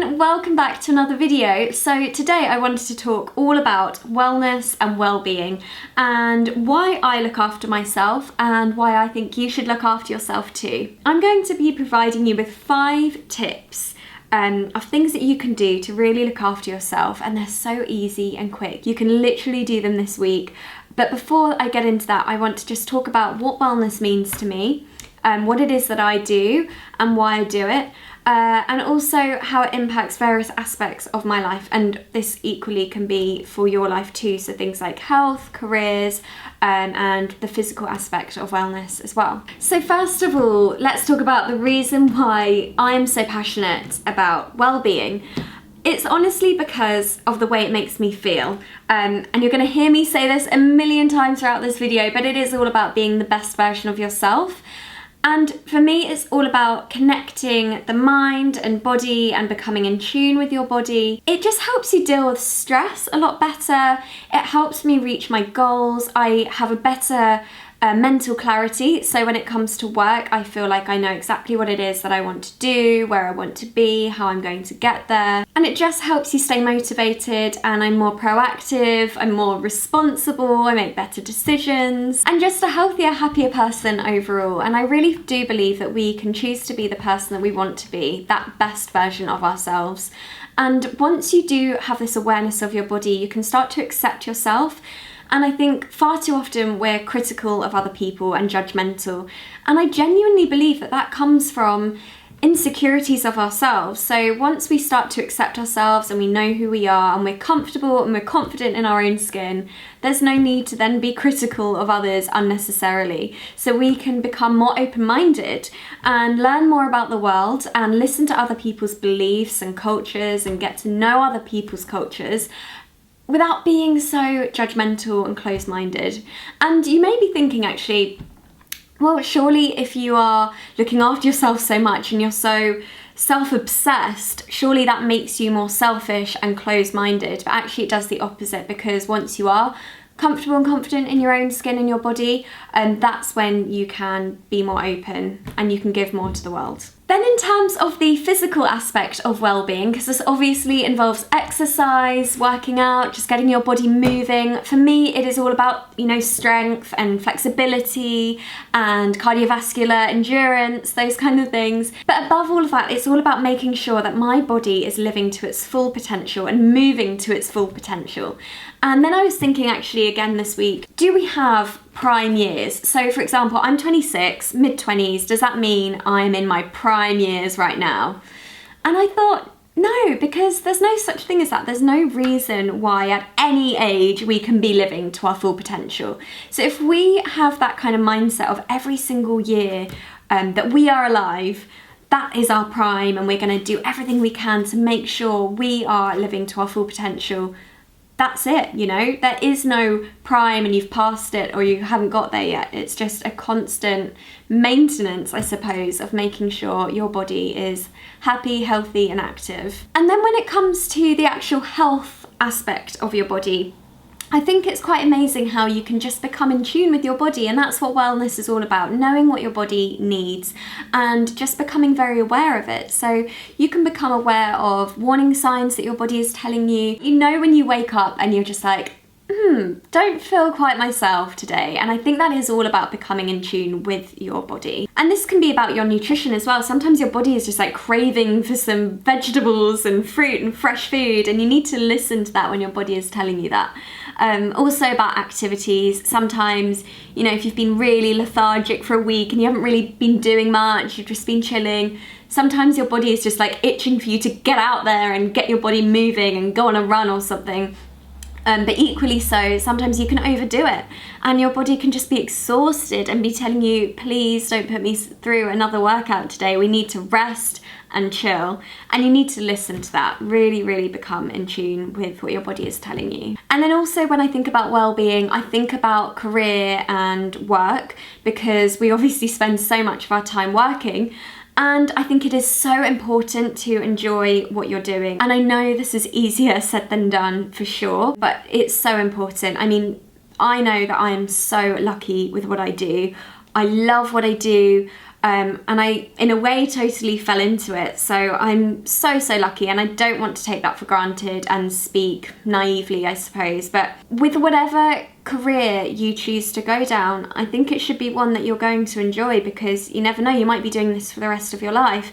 everyone, welcome back to another video. So today I wanted to talk all about wellness and well-being and why I look after myself and why I think you should look after yourself too. I'm going to be providing you with 5 tips of things that you can do to really look after yourself, and they're so easy and quick. You can literally do them this week. But before I get into that, I want to just talk about what wellness means to me, what it is that I do and why I do it. And also how it impacts various aspects of my life, and this equally can be for your life too, so things like health, careers, and the physical aspect of wellness as well. So first of all, let's talk about the reason why I am so passionate about well-being. It's honestly because of the way it makes me feel, and you're going to hear me say this a million times throughout this video, but it is all about being the best version of yourself. And for me, it's all about connecting the mind and body and becoming in tune with your body. It just helps you deal with stress a lot better. It helps me reach my goals. I have a better mental clarity. So when it comes to work, I feel like I know exactly what it is that I want to do, where I want to be, how I'm going to get there. And it just helps you stay motivated, and I'm more proactive, I'm more responsible, I make better decisions, and just a healthier, happier person overall. And I really do believe that we can choose to be the person that we want to be, that best version of ourselves. And once you do have this awareness of your body, you can start to accept yourself. And I think far too often we're critical of other people and judgmental. And I genuinely believe that that comes from insecurities of ourselves. So once we start to accept ourselves and we know who we are and we're comfortable and we're confident in our own skin, there's no need to then be critical of others unnecessarily. So we can become more open-minded and learn more about the world and listen to other people's beliefs and cultures and get to know other people's cultures without being so judgmental and closed-minded. And you may be thinking, actually, well, surely if you are looking after yourself so much and you're so self-obsessed, surely that makes you more selfish and closed-minded. But actually it does the opposite, because once you are comfortable and confident in your own skin and your body, that's when you can be more open and you can give more to the world. Then in terms of the physical aspect of well-being, because this obviously involves exercise, working out, just getting your body moving. For me, it is all about, strength and flexibility and cardiovascular endurance, those kind of things. But above all of that, it's all about making sure that my body is living to its full potential and moving to its full potential. And then I was thinking, actually, again this week, do we have prime years? So for example, I'm 26, mid-20s. Does that mean I'm in my prime years right now? And I thought, no, because there's no such thing as that. There's no reason why at any age we can be living to our full potential. So if we have that kind of mindset of every single year that we are alive, that is our prime, and we're going to do everything we can to make sure we are living to our full potential. That's it, there is no prime and you've passed it or you haven't got there yet. It's just a constant maintenance, I suppose, of making sure your body is happy, healthy and active. And then when it comes to the actual health aspect of your body, I think it's quite amazing how you can just become in tune with your body, and that's what wellness is all about, knowing what your body needs and just becoming very aware of it. So you can become aware of warning signs that your body is telling you. When you wake up and you're just like, don't feel quite myself today. And I think that is all about becoming in tune with your body. And this can be about your nutrition as well. Sometimes your body is just like craving for some vegetables and fruit and fresh food, and you need to listen to that when your body is telling you that. Also about activities. Sometimes, if you've been really lethargic for a week and you haven't really been doing much, you've just been chilling, sometimes your body is just like itching for you to get out there and get your body moving and go on a run or something. But equally so, sometimes you can overdo it and your body can just be exhausted and be telling you, please don't put me through another workout today. We need to rest and chill. And you need to listen to that. Really, really become in tune with what your body is telling you. And then also when I think about well-being, I think about career and work, because we obviously spend so much of our time working. And I think it is so important to enjoy what you're doing. And I know this is easier said than done for sure, but it's so important. I know that I am so lucky with what I do. I love what I do. and I, in a way, totally fell into it. So I'm so lucky, and I don't want to take that for granted and speak naively, I suppose. But with whatever career you choose to go down, I think it should be one that you're going to enjoy, because you never know, you might be doing this for the rest of your life.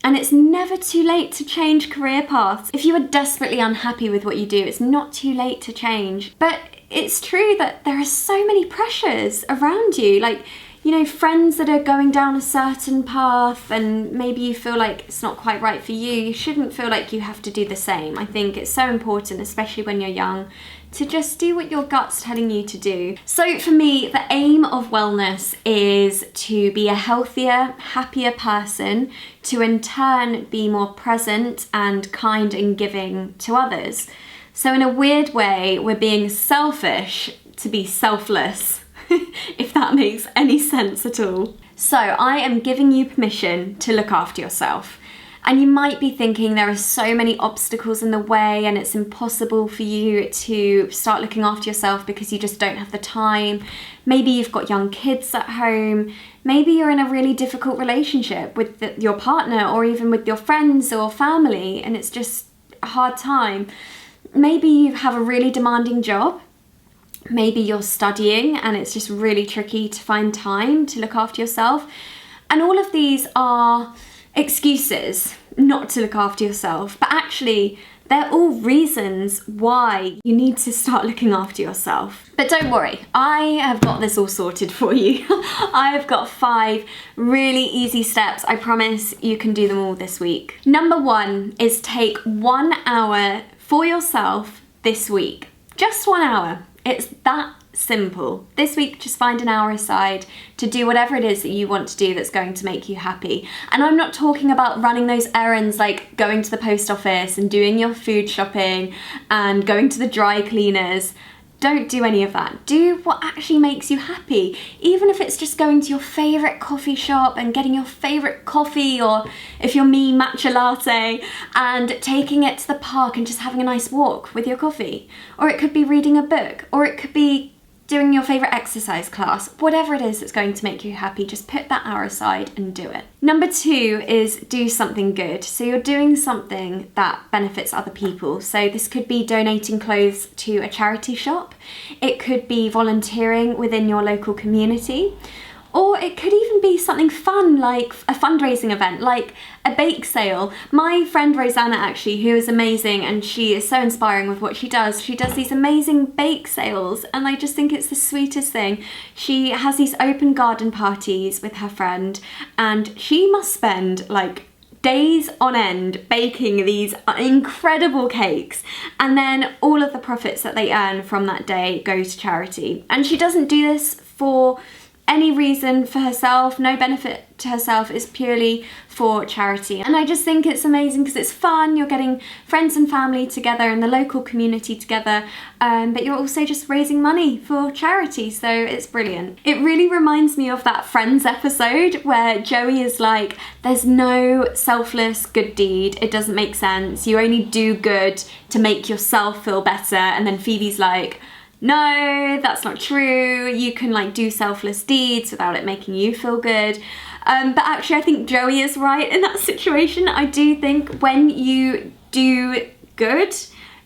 And it's never too late to change career paths. If you are desperately unhappy with what you do, it's not too late to change. But it's true that there are so many pressures around you, like, you know, friends that are going down a certain path, and maybe you feel like it's not quite right for you. You shouldn't feel like you have to do the same. I think it's so important, especially when you're young, to just do what your gut's telling you to do. So for me, the aim of wellness is to be a healthier, happier person, to in turn be more present and kind and giving to others. So in a weird way, we're being selfish to be selfless, if that makes any sense at all. So I am giving you permission to look after yourself. And you might be thinking there are so many obstacles in the way and it's impossible for you to start looking after yourself because you just don't have the time. Maybe you've got young kids at home. Maybe you're in a really difficult relationship with your partner, or even with your friends or family, and it's just a hard time. Maybe you have a really demanding job. Maybe you're studying and it's just really tricky to find time to look after yourself. And all of these are excuses not to look after yourself, but actually they're all reasons why you need to start looking after yourself. But don't worry, I have got this all sorted for you. I have got 5 really easy steps. I promise you can do them all this week. Number 1 is take 1 hour for yourself this week. Just 1 hour. It's that simple. This week, just find an hour aside to do whatever it is that you want to do that's going to make you happy. And I'm not talking about running those errands like going to the post office and doing your food shopping and going to the dry cleaners. Don't do any of that. Do what actually makes you happy. Even if it's just going to your favourite coffee shop and getting your favourite coffee, or if you're me, matcha latte, and taking it to the park and just having a nice walk with your coffee. Or it could be reading a book, or it could be doing your favourite exercise class. Whatever it is that's going to make you happy, just put that hour aside and do it. Number 2 is do something good. So you're doing something that benefits other people. So this could be donating clothes to a charity shop. It could be volunteering within your local community. Or it could even be something fun, like a fundraising event, like a bake sale. My friend Rosanna, actually, who is amazing, and she is so inspiring with what she does these amazing bake sales, and I just think it's the sweetest thing. She has these open garden parties with her friend, and she must spend like days on end baking these incredible cakes, and then all of the profits that they earn from that day go to charity. And she doesn't do this for any reason for herself, no benefit to herself, is purely for charity. And I just think it's amazing because it's fun. You're getting friends and family together and the local community together, but you're also just raising money for charity, so it's brilliant. It really reminds me of that Friends episode where Joey is like, there's no selfless good deed, it doesn't make sense, you only do good to make yourself feel better. And then Phoebe's like, no, that's not true. You can like do selfless deeds without it making you feel good. But actually I think Joey is right in that situation. I do think when you do good,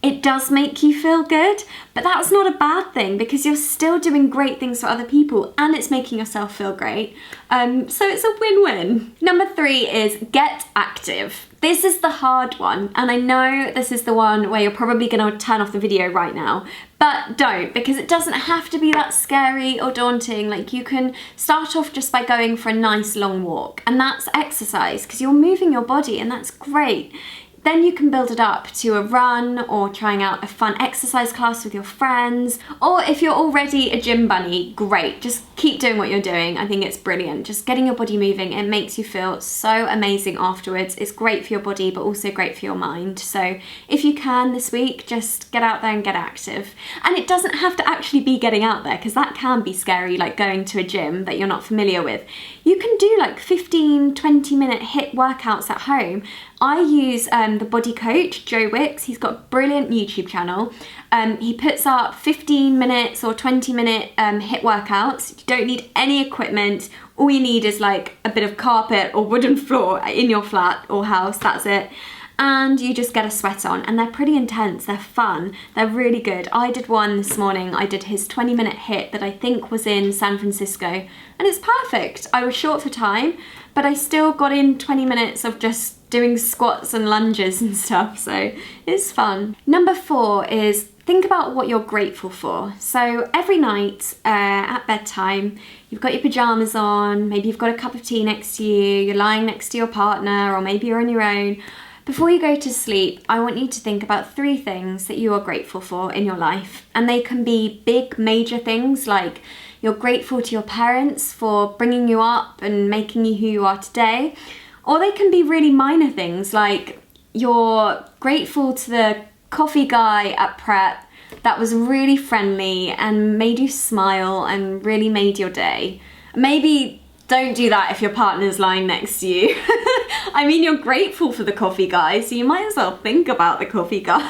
it does make you feel good, but that's not a bad thing because you're still doing great things for other people and it's making yourself feel great. So it's a win-win. Number 3 is get active. This is the hard one, and I know this is the one where you're probably going to turn off the video right now, but don't, because it doesn't have to be that scary or daunting. Like, you can start off just by going for a nice long walk, and that's exercise because you're moving your body, and that's great. Then you can build it up to a run or trying out a fun exercise class with your friends. Or if you're already a gym bunny, great. Just keep doing what you're doing. I think it's brilliant. Just getting your body moving, it makes you feel so amazing afterwards. It's great for your body, but also great for your mind. So if you can this week, just get out there and get active. And it doesn't have to actually be getting out there, because that can be scary, like going to a gym that you're not familiar with. You can do like 15, 20-minute HIIT workouts at home. I use the body coach, Joe Wicks. He's got a brilliant YouTube channel. He puts up 15 minutes or 20-minute HIIT workouts. You don't need any equipment. All you need is like a bit of carpet or wooden floor in your flat or house, that's it. And you just get a sweat on, and they're pretty intense, they're fun, they're really good. I did one this morning. I did his 20-minute HIIT that I think was in San Francisco, and it's perfect. I was short for time, but I still got in 20 minutes of just doing squats and lunges and stuff, so it's fun. Number 4 is think about what you're grateful for. So every night at bedtime, you've got your pajamas on, maybe you've got a cup of tea next to you, you're lying next to your partner, or maybe you're on your own. Before you go to sleep, I want you to think about 3 things that you are grateful for in your life. And they can be big, major things, like you're grateful to your parents for bringing you up and making you who you are today. Or they can be really minor things, like you're grateful to the coffee guy at prep that was really friendly and made you smile and really made your day. Maybe don't do that if your partner's lying next to you. I mean, you're grateful for the coffee guy, so you might as well think about the coffee guy.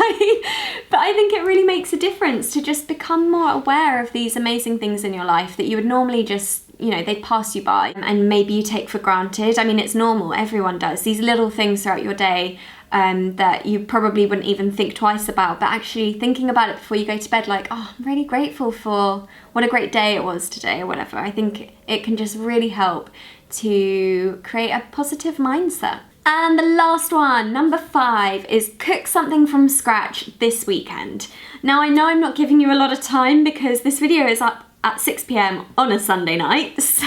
But I think it really makes a difference to just become more aware of these amazing things in your life that you would normally just, you know, they pass you by and maybe you take for granted. I mean, it's normal, everyone does. These little things throughout your day that you probably wouldn't even think twice about, but actually thinking about it before you go to bed, like, oh, I'm really grateful for what a great day it was today or whatever. I think it can just really help to create a positive mindset. And the last one, number 5, is cook something from scratch this weekend. Now, I know I'm not giving you a lot of time because this video is up at 6 p.m. on a Sunday night, so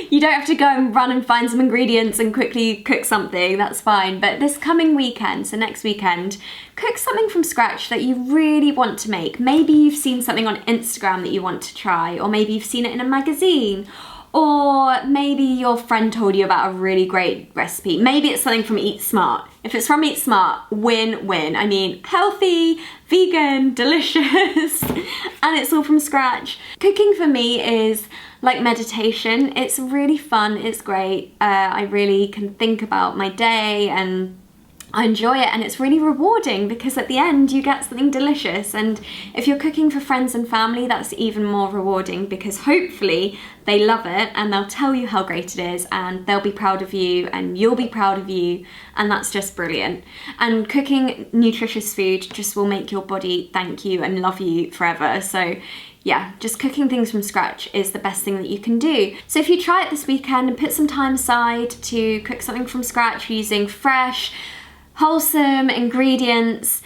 you don't have to go and run and find some ingredients and quickly cook something, that's fine. But this coming weekend, so next weekend, cook something from scratch that you really want to make. Maybe you've seen something on Instagram that you want to try, or maybe you've seen it in a magazine, or maybe your friend told you about a really great recipe. Maybe it's something from Eat Smart. If it's from Eat Smart, win-win. I mean, healthy, vegan, delicious, and it's all from scratch. Cooking for me is like meditation. It's really fun, it's great. I really can think about my day and I enjoy it, and it's really rewarding because at the end you get something delicious. And if you're cooking for friends and family, that's even more rewarding because hopefully they love it and they'll tell you how great it is and they'll be proud of you and you'll be proud of you, and that's just brilliant. And cooking nutritious food just will make your body thank you and love you forever. So yeah, just cooking things from scratch is the best thing that you can do. So if you try it this weekend and put some time aside to cook something from scratch using fresh, wholesome ingredients,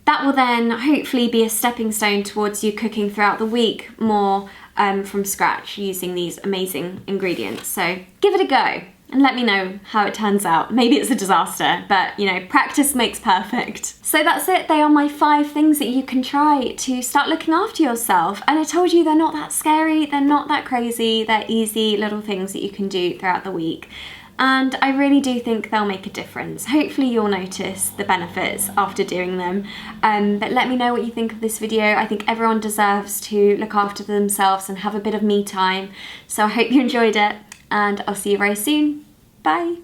that will then hopefully be a stepping stone towards you cooking throughout the week more from scratch using these amazing ingredients. So give it a go and let me know how it turns out. Maybe it's a disaster, but you know, practice makes perfect. So that's it. They are my 5 things that you can try to start looking after yourself. And I told you they're not that scary, they're not that crazy, they're easy little things that you can do throughout the week. And I really do think they'll make a difference. Hopefully you'll notice the benefits after doing them. But let me know what you think of this video. I think everyone deserves to look after themselves and have a bit of me time. So I hope you enjoyed it, and I'll see you very soon. Bye.